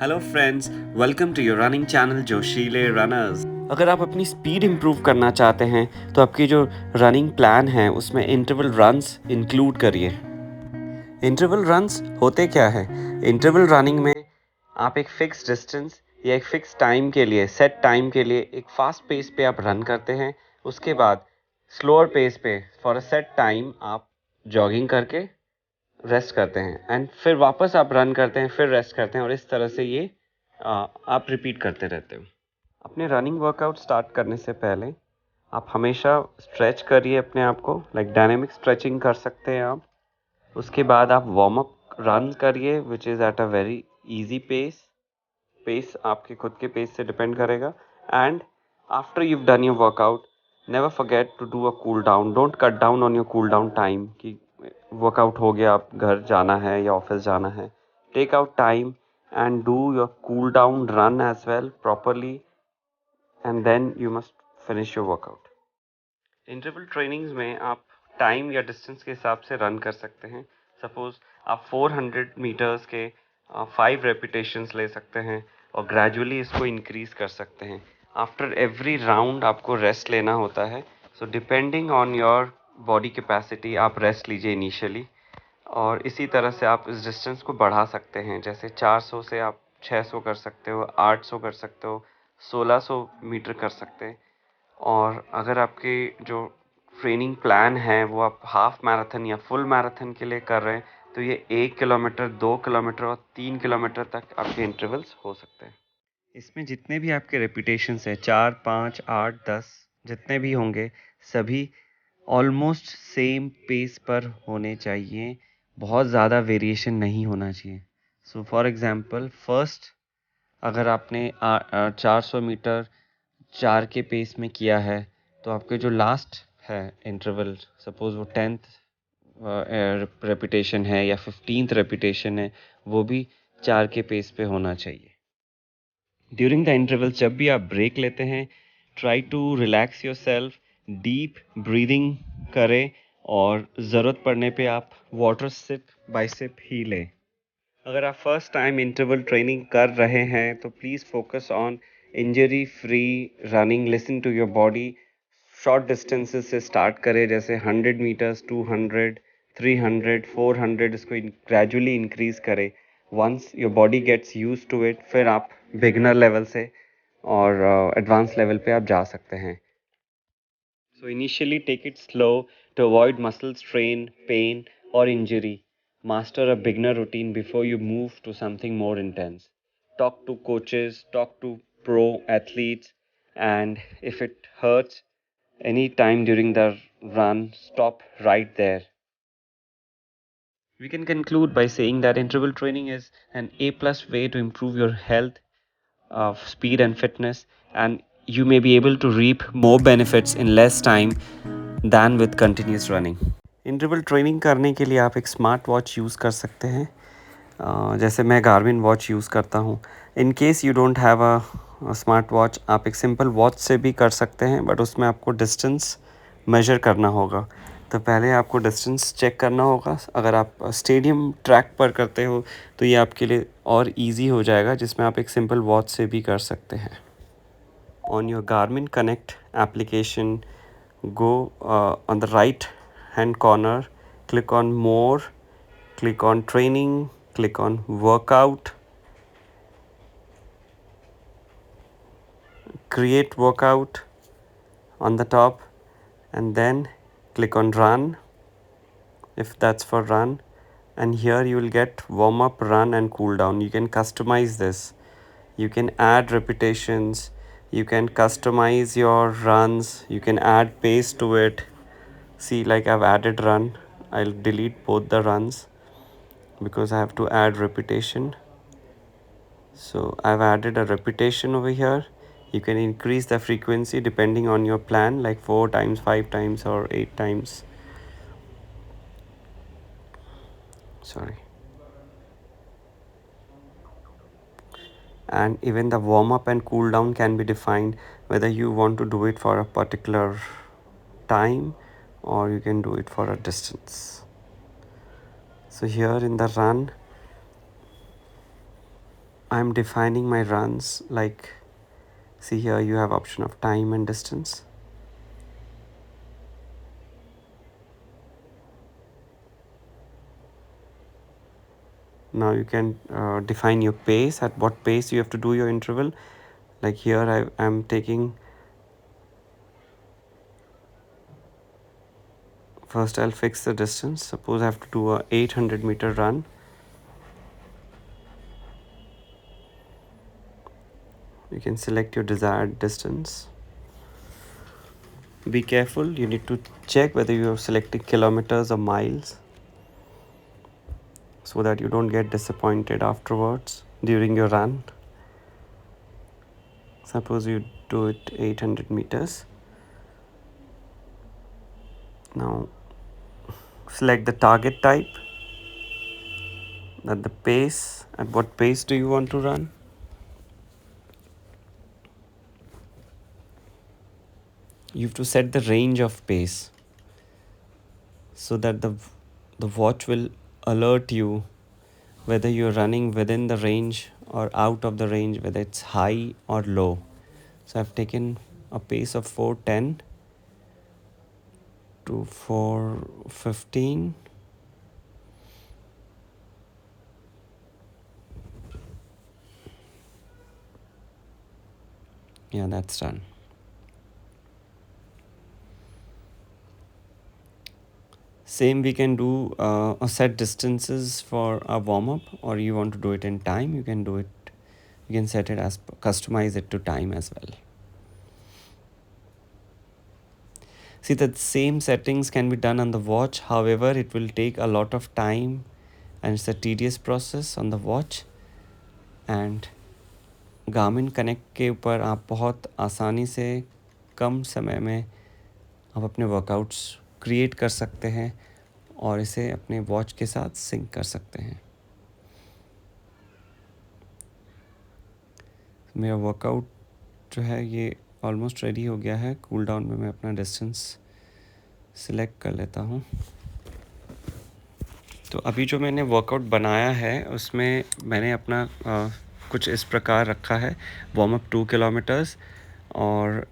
Hello friends, welcome to your running channel Joshile runners. अगर आप अपनी स्पीड इम्प्रूव करना चाहते हैं तो आपकी जो रनिंग प्लान है उसमें इंटरवल रन्स इंक्लूड करिए। इंटरवल रन्स होते क्या है? इंटरवल रनिंग में आप एक फिक्स डिस्टेंस या एक फिक्स टाइम के लिए, सेट टाइम के लिए एक फास्ट पेस पे आप रन करते हैं। उसके बाद स्लोअर पेस पे फॉर अ सेट टाइम आप जॉगिंग करके रेस्ट करते हैं एंड फिर वापस आप रन करते हैं, फिर रेस्ट करते हैं और इस तरह से ये आप रिपीट करते रहते हो। अपने रनिंग वर्कआउट स्टार्ट करने से पहले आप हमेशा स्ट्रेच करिए अपने आप को, लाइक डायनेमिक स्ट्रेचिंग कर सकते हैं आप। उसके बाद आप वार्म अप रन करिए which is at a very easy pace आपके खुद के पेस से डिपेंड करेगा। And after you done your workout, never forget to do a cool down. Don't cut down on your cool down time कि workout हो गया, आप घर जाना है या ऑफिस जाना है। Take out time and do your cool down run as well properly and then you must finish your workout. Interval trainings में आप टाइम या डिस्टेंस के हिसाब से रन कर सकते हैं। सपोज आप 400 मीटर्स के 5 रेपिटेशंस ले सकते हैं और ग्रेजुअली इसको इंक्रीज कर सकते हैं। आफ्टर एवरी राउंड आपको रेस्ट लेना होता है। So depending on your body capacity आप रेस्ट लीजिए इनिशियली, और इसी तरह से आप इस डिस्टेंस को बढ़ा सकते हैं। जैसे 400 से आप 600 कर सकते हो, 800 कर सकते हो, 1600 मीटर कर सकते हैं। और अगर आपके जो ट्रेनिंग प्लान है वो आप हाफ मैराथन या फुल मैराथन के लिए कर रहे हैं तो ये 1 किलोमीटर, 2 किलोमीटर और 3 किलोमीटर तक आपके इंटरवल्स हो सकते हैं। इसमें जितने भी आपके रेपिटेशंस हैं, 4, 5, 8, 10 जितने भी होंगे, सभी ऑलमोस्ट सेम पेस पर होने चाहिए। बहुत ज़्यादा वेरिएशन नहीं होना चाहिए। सो फॉर एग्ज़ाम्पल फर्स्ट, अगर आपने 400 मीटर 4 के पेस में किया है तो आपके जो लास्ट है इंटरवल, सपोज़ वो 10th रेपिटेशन है या 15th रेपिटेशन है, वो भी 4 के पेस पे होना चाहिए। ड्यूरिंग द इंटरवल जब भी आप ब्रेक लेते हैं, try to relax your self, deep breathing करें और ज़रूरत पड़ने पे आप वाटर सिप बाय सिप ही लें। अगर आप फर्स्ट टाइम इंटरवल ट्रेनिंग कर रहे हैं तो please focus on injury free running. Listen to your body. Short distances से स्टार्ट करें, जैसे 100 मीटर्स, 200, 300, 400, इसको ग्रेजुअली इंक्रीज करें। Once your body gets use to it, फिर आप बिगनर लेवल से और एडवांस लेवल पे आप जा सकते हैं। So initially take it slow to avoid muscle strain, pain और injury. Master a beginner routine before you move to something more intense. Talk to coaches, talk to pro athletes, and if it hurts any time during the run, stop right there. We can conclude by saying that interval training is an A+ way to improve your health, speed, and fitness, and you may be able to reap more benefits in less time than with continuous running. Interval training करने के लिए आप एक smart watch use कर सकते हैं। जैसे मैं गार्मिन वॉच यूज़ करता हूँ। In case you don't have a smart watch, आप एक सिंपल वॉच से भी कर सकते हैं, बट उसमें आपको डिस्टेंस मेजर करना होगा। तो पहले आपको डिस्टेंस चेक करना होगा। अगर आप स्टेडियम ट्रैक पर करते हो तो ये आपके लिए और इजी हो जाएगा, जिसमें आप एक सिंपल वॉच से भी कर सकते हैं। On your Garmin connect application, go on the right hand corner, click on more, click on training, click on workout, create workout on the top, and then click on run if that's for run. And here you will get warm up, run and cool down. You can customize this. You can add repetitions, you can customize your runs, you can add pace to it. See, like I've added run. I'll delete both the runs because I have to add repetition. So I've added a repetition over here. You can increase the frequency depending on your plan, like 4 times, 5 times or 8 times. Sorry. And even the warm up and cool down can be defined, whether you want to do it for a particular time or you can do it for a distance. So here in the run, I'm defining my runs, like, see here you have option of time and distance. Now you can define your pace, at what pace you have to do your interval. Like here I am taking, first I'll fix the distance. Suppose I have to do a 800-meter run. You can select your desired distance. Be careful, you need to check whether you have selected kilometers or miles, so that you don't get disappointed afterwards during your run. Suppose you do it 800 meters. Now select the target type, at the pace, at what pace do you want to run. You have to set the range of pace, so that the watch will alert you whether you're running within the range or out of the range, whether it's high or low. So I've taken a pace of 410 to 415. Yeah, that's done. Same we can do a set distances for a warm-up, or you want to do it in time, you can do it, you can set it as customize it to time as well. See, the same settings can be done on the watch, however it will take a lot of time and it's a tedious process on the watch. And Garmin Connect के ऊपर आप बहुत आसानी से कम समय में आप अपने वर्कआउट्स क्रिएट कर सकते हैं और इसे अपने वॉच के साथ सिंक कर सकते हैं. मेरा वर्कआउट जो है ये ऑलमोस्ट रेडी हो गया है. कूल डाउन में मैं अपना डिस्टेंस सिलेक्ट कर लेता हूँ. तो अभी जो मैंने वर्कआउट बनाया है उसमें मैंने अपना कुछ इस प्रकार रखा है. वार्म अप 2 किलोमीटर्स और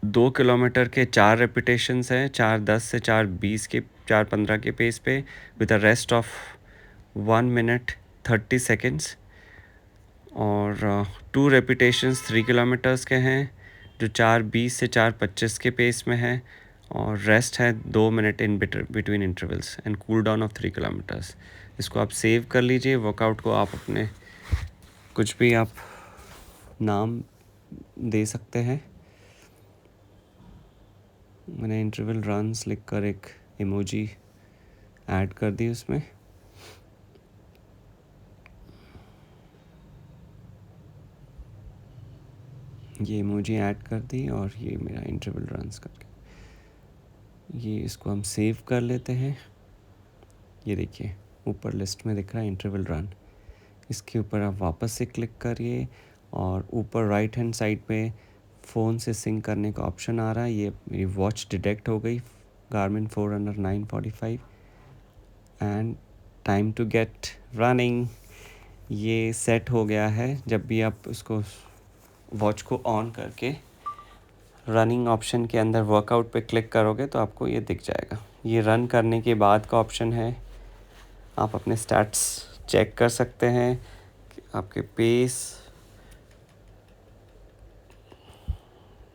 2 किलोमीटर के 4 रेपिटेशंस हैं, 4:10 से 4:20 के 4:15 के पेस पे, with a rest of 1 minute 30 seconds. और 2 रेपिटेशंस 3 किलोमीटर्स के हैं जो 4:20 से 4:25 के पेस में है, और रेस्ट है 2 minute in between intervals, and cool down of 3 kilometres. इसको आप सेव कर लीजिए. वर्कआउट को आप अपने कुछ भी आप नाम दे सकते हैं. मैंने इंटरवल रन्स लिख कर एक इमोजी ऐड कर दी उसमें. ये इमोजी ऐड कर दी और ये मेरा इंटरवल रन्स करके ये इसको हम सेव कर लेते हैं. ये देखिए ऊपर लिस्ट में दिख रहा है इंटरवल रन. इसके ऊपर आप वापस से क्लिक करिए और ऊपर राइट हैंड साइड पे फ़ोन से सिंक करने का ऑप्शन आ रहा है. ये मेरी वॉच डिटेक्ट हो गई, Garmin Forerunner 945, and time to get running ये सेट हो गया है. जब भी आप उसको वॉच को ऑन करके रनिंग ऑप्शन के अंदर वर्कआउट पे क्लिक करोगे तो आपको ये दिख जाएगा. ये रन करने के बाद का ऑप्शन है. आप अपने स्टैट्स चेक कर सकते हैं कि आपके pace,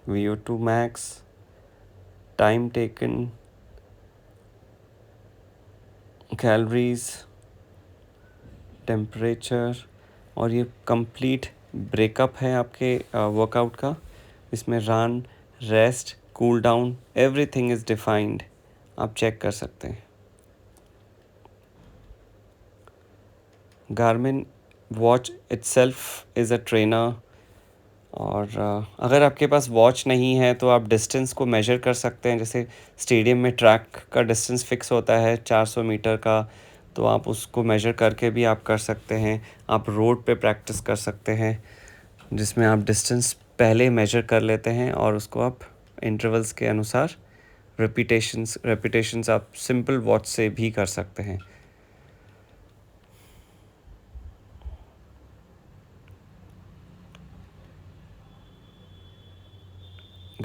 VO2 max, time taken, calories, temperature, और ये कंप्लीट ब्रेकअप है आपके वर्कआउट का. इसमें run, rest, cool down, everything is defined. आप चेक कर सकते हैं. Garmin watch itself is a trainer. और अगर आपके पास वॉच नहीं है तो आप डिस्टेंस को मेजर कर सकते हैं. जैसे स्टेडियम में ट्रैक का डिस्टेंस फिक्स होता है 400 मीटर का, तो आप उसको मेजर करके भी आप कर सकते हैं. आप रोड पे प्रैक्टिस कर सकते हैं जिसमें आप डिस्टेंस पहले मेजर कर लेते हैं और उसको आप इंटरवल्स के अनुसार रेपिटेशंस आप सिंपल वॉच से भी कर सकते हैं.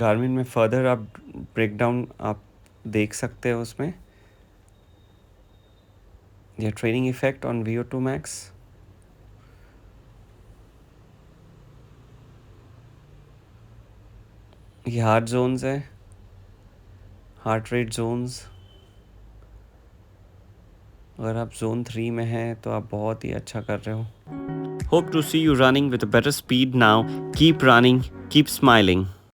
गार्मिन में फर्दर आप ब्रेकडाउन आप देख सकते हो उसमें, ये training effect on VO2 max, ये हार्ट जोन्स है, हार्ट रेट जोन्स। अगर आप जोन 3 में हैं तो आप बहुत ही अच्छा कर रहे हो। Hope to see you running with a better speed now. Keep running, keep smiling.